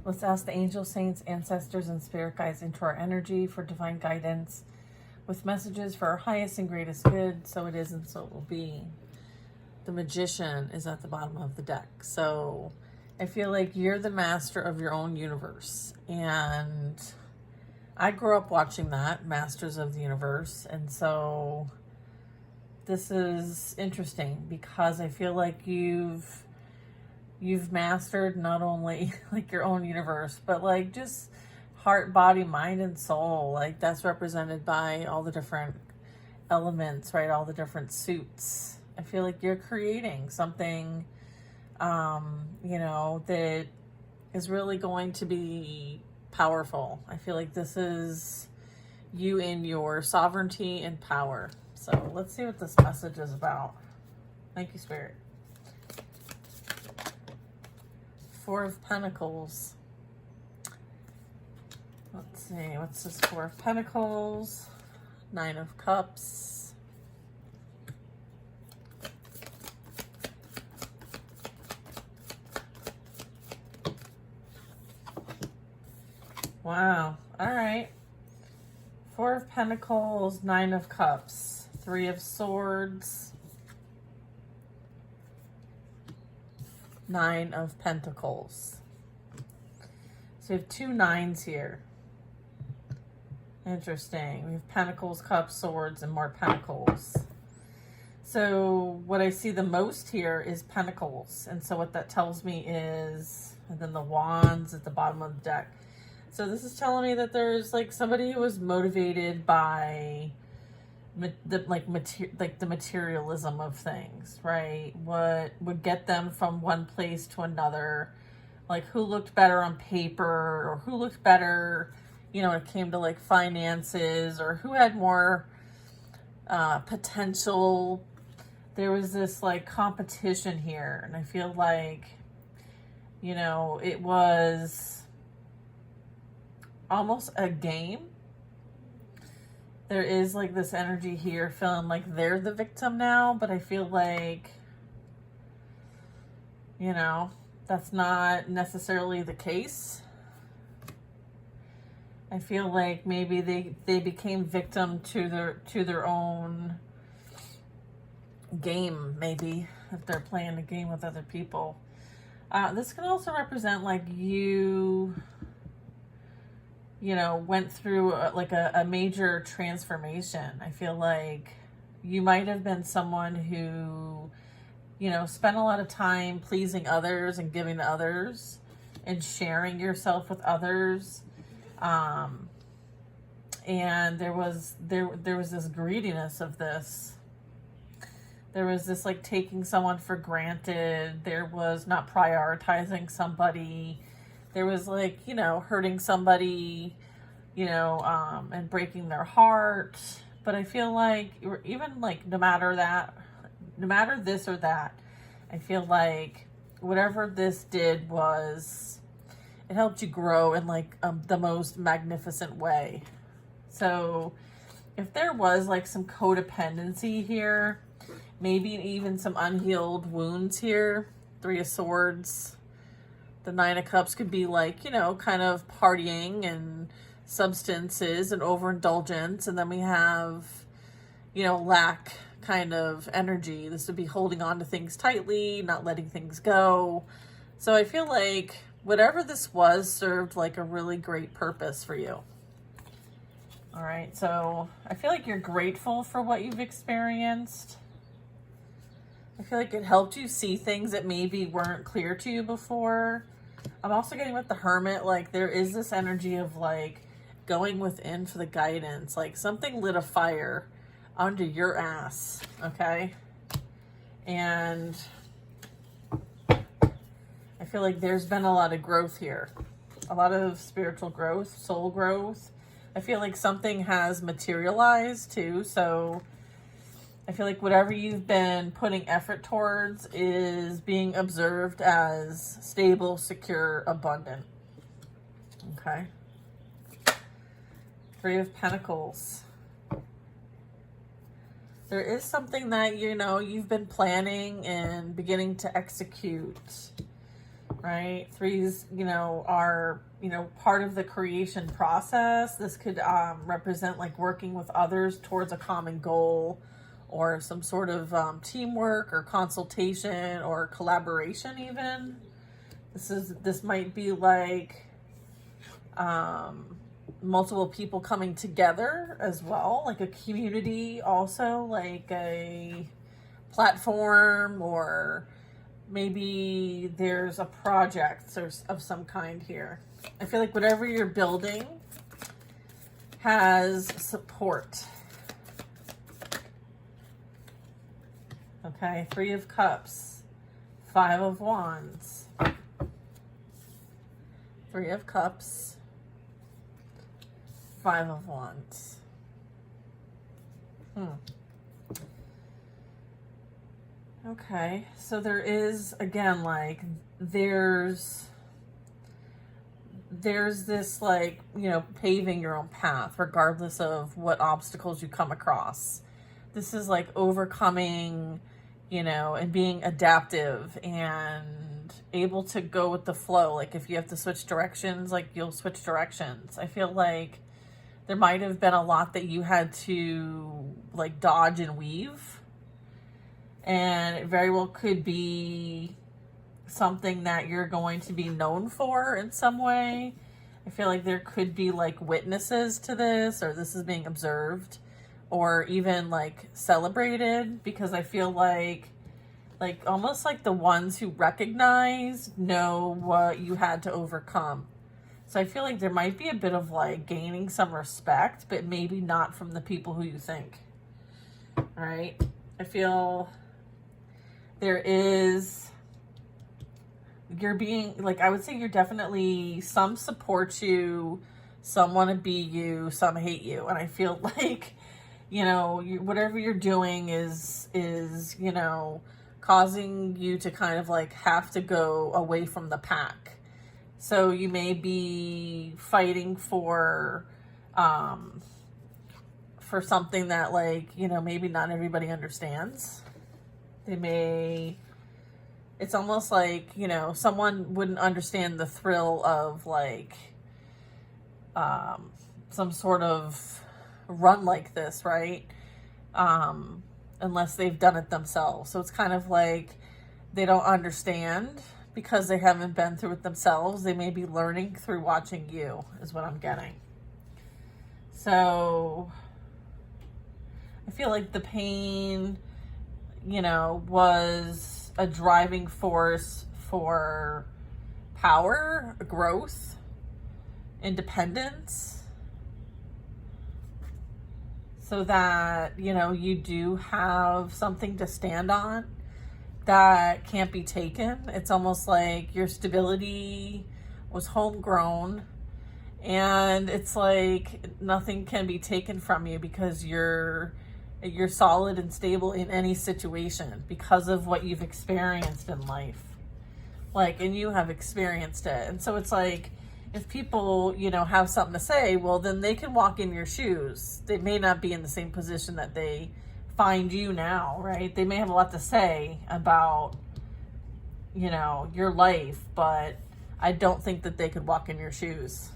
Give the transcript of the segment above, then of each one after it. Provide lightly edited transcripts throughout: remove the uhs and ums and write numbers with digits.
Let's ask the angels, saints, ancestors, and spirit guides into our energy for divine guidance with messages for our highest and greatest good. So it is and so it will be. The Magician is at the bottom of the deck. So I feel like you're the master of your own universe. And I grew up watching that, Masters of the Universe. And so this is interesting because I feel like you've mastered not only like your own universe, but like just heart, body, mind, and soul. Like that's represented by all the different elements, right? All the different suits. I feel like you're creating something, that is really going to be powerful. I feel like this is you in your sovereignty and power. So let's see what this message is about. Thank you, Spirit. Four of Pentacles. Let's see, what's this Four of Pentacles? Nine of Cups. Wow, all right. Four of Pentacles, Nine of Cups, Three of Swords, Nine of Pentacles. So you have two nines here. Interesting. We have Pentacles, Cups, Swords, and more Pentacles. So what I see the most here is Pentacles. And so what that tells me is, and then the Wands at the bottom of the deck. So this is telling me that there's like somebody who was motivated by the materialism of things, right? What would get them from one place to another, like who looked better on paper or who looked better, when it came to like finances, or who had more potential. There was this like competition here, and I feel like, it was almost a game. There is like this energy here feeling like they're the victim now, but I feel like, that's not necessarily the case. I feel like maybe they became victim to their own game, maybe, if they're playing a game with other people. This can also represent like you went through a major transformation. I feel like you might have been someone who, spent a lot of time pleasing others and giving to others and sharing yourself with others. And there was this greediness of this. There was this like taking someone for granted. There was not prioritizing somebody. There was like, hurting somebody, and breaking their heart. But I feel like even like no matter this or that, I feel like whatever this did was, it helped you grow in like the most magnificent way. So if there was like some codependency here, maybe even some unhealed wounds here, Three of Swords, the Nine of Cups could be like, kind of partying and substances and overindulgence. And then we have, lack kind of energy. This would be holding on to things tightly, not letting things go. So I feel like whatever this was served like a really great purpose for you. All right, so I feel like you're grateful for what you've experienced. I feel like it helped you see things that maybe weren't clear to you before. I'm also getting with the Hermit, like there is this energy of like going within for the guidance, like something lit a fire under your ass, okay? And I feel like there's been a lot of growth here, a lot of spiritual growth, soul growth. I feel like something has materialized too, so I feel like whatever you've been putting effort towards is being observed as stable, secure, abundant. Okay. Three of Pentacles. There is something that, you've been planning and beginning to execute. right? Threes, are, part of the creation process. This could represent like working with others towards a common goal, or some sort of teamwork or consultation or collaboration even. This might be like multiple people coming together as well, like a community also, like a platform, or maybe there's a project of some kind here. I feel like whatever you're building has support. Okay, Three of Cups, Five of Wands, Three of Cups, Five of Wands. Okay, so there is, again, like, there's this, like, paving your own path regardless of what obstacles you come across. This is like overcoming, and being adaptive and able to go with the flow. Like if you have to switch directions, like you'll switch directions. I feel like there might have been a lot that you had to like dodge and weave. And it very well could be something that you're going to be known for in some way. I feel like there could be like witnesses to this, or this is being observed, or even like celebrated, because I feel like almost like the ones who recognize know what you had to overcome. So I feel like there might be a bit of like gaining some respect, but maybe not from the people who you think. All right. I feel there is, you're being like, I would say you're definitely, some support you, some want to be you, some hate you. And I feel like, whatever you're doing is, causing you to kind of like have to go away from the pack. So you may be fighting for something that like, maybe not everybody understands. It's almost like, someone wouldn't understand the thrill of like some sort of run like this, right? Unless they've done it themselves. So it's kind of like they don't understand because they haven't been through it themselves. They may be learning through watching you, is what I'm getting. So I feel like the pain, was a driving force for power, growth, independence, so that, you do have something to stand on that can't be taken. It's almost like your stability was homegrown, and it's like nothing can be taken from you because you're solid and stable in any situation because of what you've experienced in life. Like, and you have experienced it. And so it's like, if people, have something to say, well, then they can walk in your shoes. They may not be in the same position that they find you now, right? They may have a lot to say about, your life, but I don't think that they could walk in your shoes.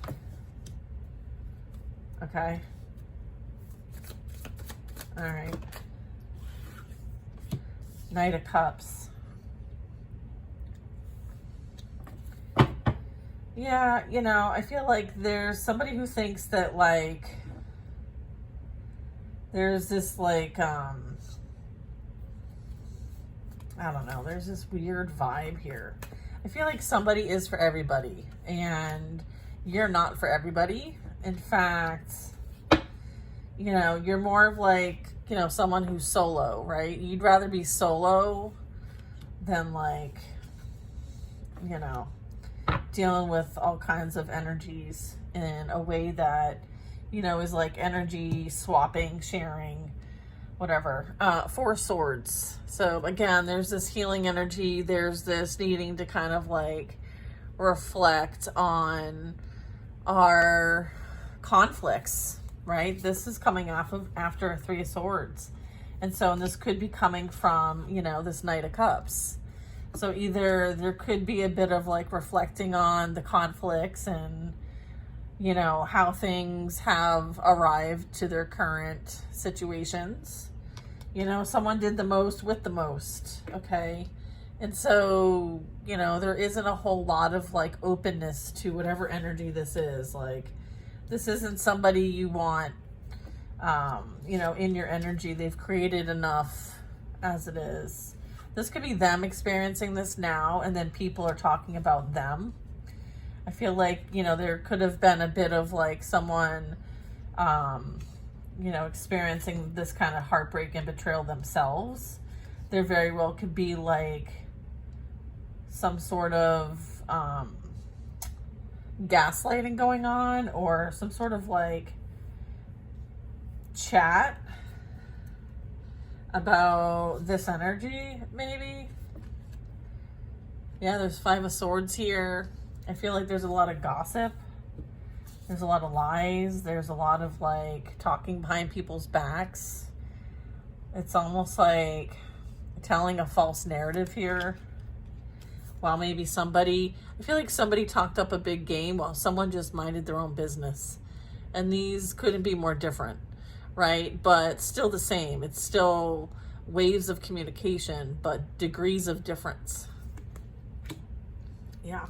Okay? All right. Knight of Cups. Yeah, I feel like there's somebody who thinks that like there's this like I don't know, there's this weird vibe here. I feel like somebody is for everybody and you're not for everybody. In fact, you're more of like, someone who's solo, right? You'd rather be solo than like, dealing with all kinds of energies in a way that, is like energy swapping, sharing, whatever. Four Swords. So again, there's this healing energy. There's this needing to kind of like reflect on our conflicts, right? This is coming off of after a Three of Swords. And this could be coming from, this Knight of Cups. So either there could be a bit of like reflecting on the conflicts and, you know, how things have arrived to their current situations. You know, someone did the most with the most, okay? And so, you know, there isn't a whole lot of like openness to whatever energy this is. Like, this isn't somebody you want, you know, in your energy. They've created enough as it is. This could be them experiencing this now, and then people are talking about them. I feel like, you know, there could have been a bit of like someone, you know, experiencing this kind of heartbreak and betrayal themselves. There very well could be like some sort of gaslighting going on, or some sort of like chat about this energy, maybe. Yeah, there's 5 of Swords here. I feel like there's a lot of gossip. There's a lot of lies. There's a lot of like talking behind people's backs. It's almost like telling a false narrative here. While maybe somebody, I feel like somebody talked up a big game while someone just minded their own business. And these couldn't be more different, right? But still the same. It's still waves of communication, but degrees of difference. Yeah.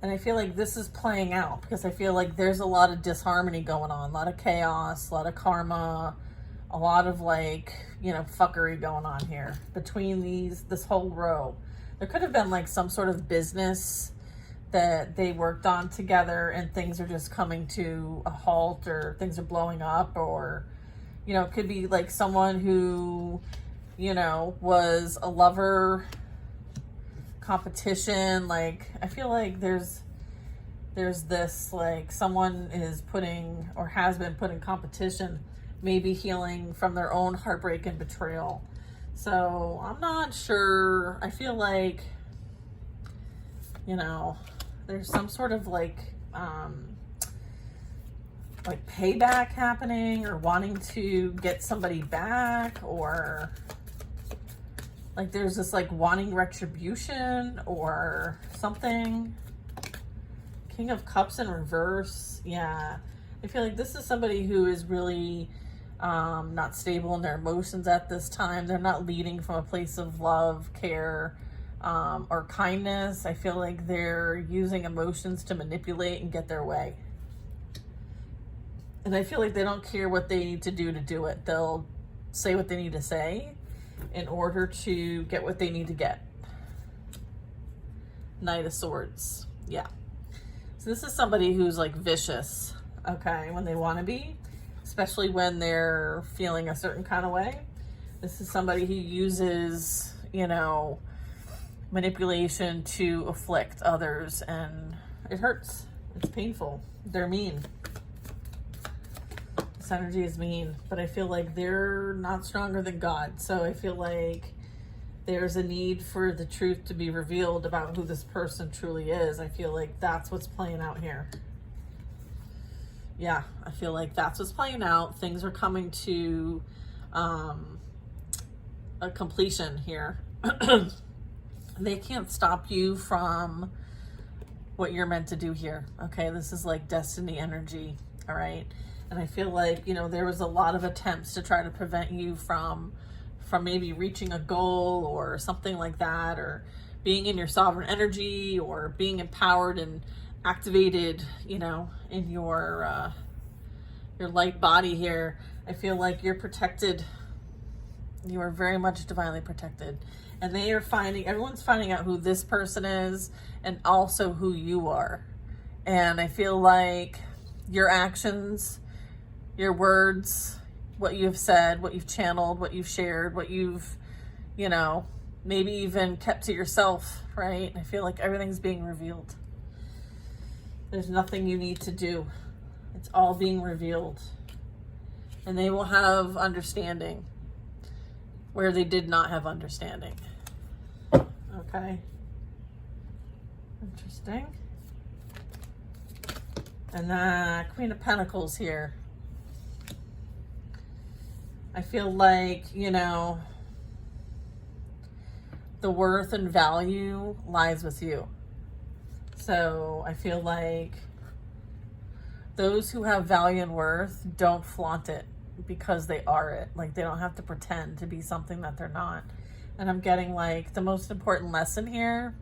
And I feel like this is playing out because I feel like there's a lot of disharmony going on, a lot of chaos, a lot of karma, a lot of like, you know, fuckery going on here between this whole row. There could have been like some sort of business that they worked on together and things are just coming to a halt, or things are blowing up, or, you know, it could be like someone who, you know, was a lover, competition. Like, I feel like there's this, like, someone is putting, or has been put in competition, maybe healing from their own heartbreak and betrayal. So I'm not sure. I feel like, you know, there's some sort of like payback happening, or wanting to get somebody back, or like there's this like wanting retribution or something. King of Cups in reverse. Yeah. I feel like this is somebody who is really not stable in their emotions at this time. They're not leading from a place of love, care, or kindness. I feel like they're using emotions to manipulate and get their way. And I feel like they don't care what they need to do it. They'll say what they need to say in order to get what they need to get. Knight of Swords. Yeah. So this is somebody who's like vicious, okay, when they want to be, especially when they're feeling a certain kind of way. This is somebody who uses, you know, manipulation to afflict others, and it hurts. It's painful. They're mean. This energy is mean, but I feel like they're not stronger than God. So I feel like there's a need for the truth to be revealed about who this person truly is. I feel like that's what's playing out here. Yeah, I feel like that's what's playing out. Things are coming to a completion here. They can't stop you from what you're meant to do here. Okay, this is like destiny energy. All right. And I feel like, you know, there was a lot of attempts to try to prevent you from maybe reaching a goal or something like that, or being in your sovereign energy, or being empowered and activated, you know, in your light body here. I feel like you're protected. You are very much divinely protected. And they are everyone's finding out who this person is, and also who you are. And I feel like your actions, your words, what you've said, what you've channeled, what you've shared, what you've, you know, maybe even kept to yourself, right? I feel like everything's being revealed. There's nothing you need to do. It's all being revealed. And they will have understanding where they did not have understanding. Okay. Interesting. And the Queen of Pentacles here. I feel like, you know, the worth and value lies with you. So I feel like those who have value and worth don't flaunt it because they are it. Like, they don't have to pretend to be something that they're not. And I'm getting like the most important lesson here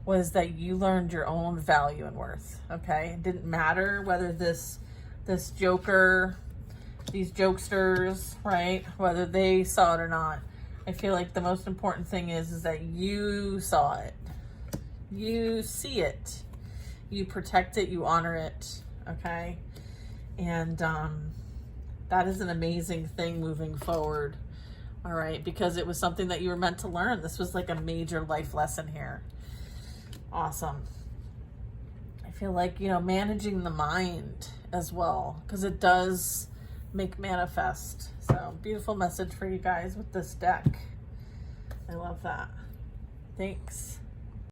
was that you learned your own value and worth. Okay, it didn't matter whether this joker, these jokesters, right, whether they saw it or not. I feel like the most important thing is that you saw it, you see it, you protect it, you honor it. Okay, and that is an amazing thing moving forward. All right, because it was something that you were meant to learn. This was like a major life lesson here. Awesome. I feel like, you know, managing the mind as well, because it does make manifest. So beautiful message for you guys with this deck. I love that. Thanks.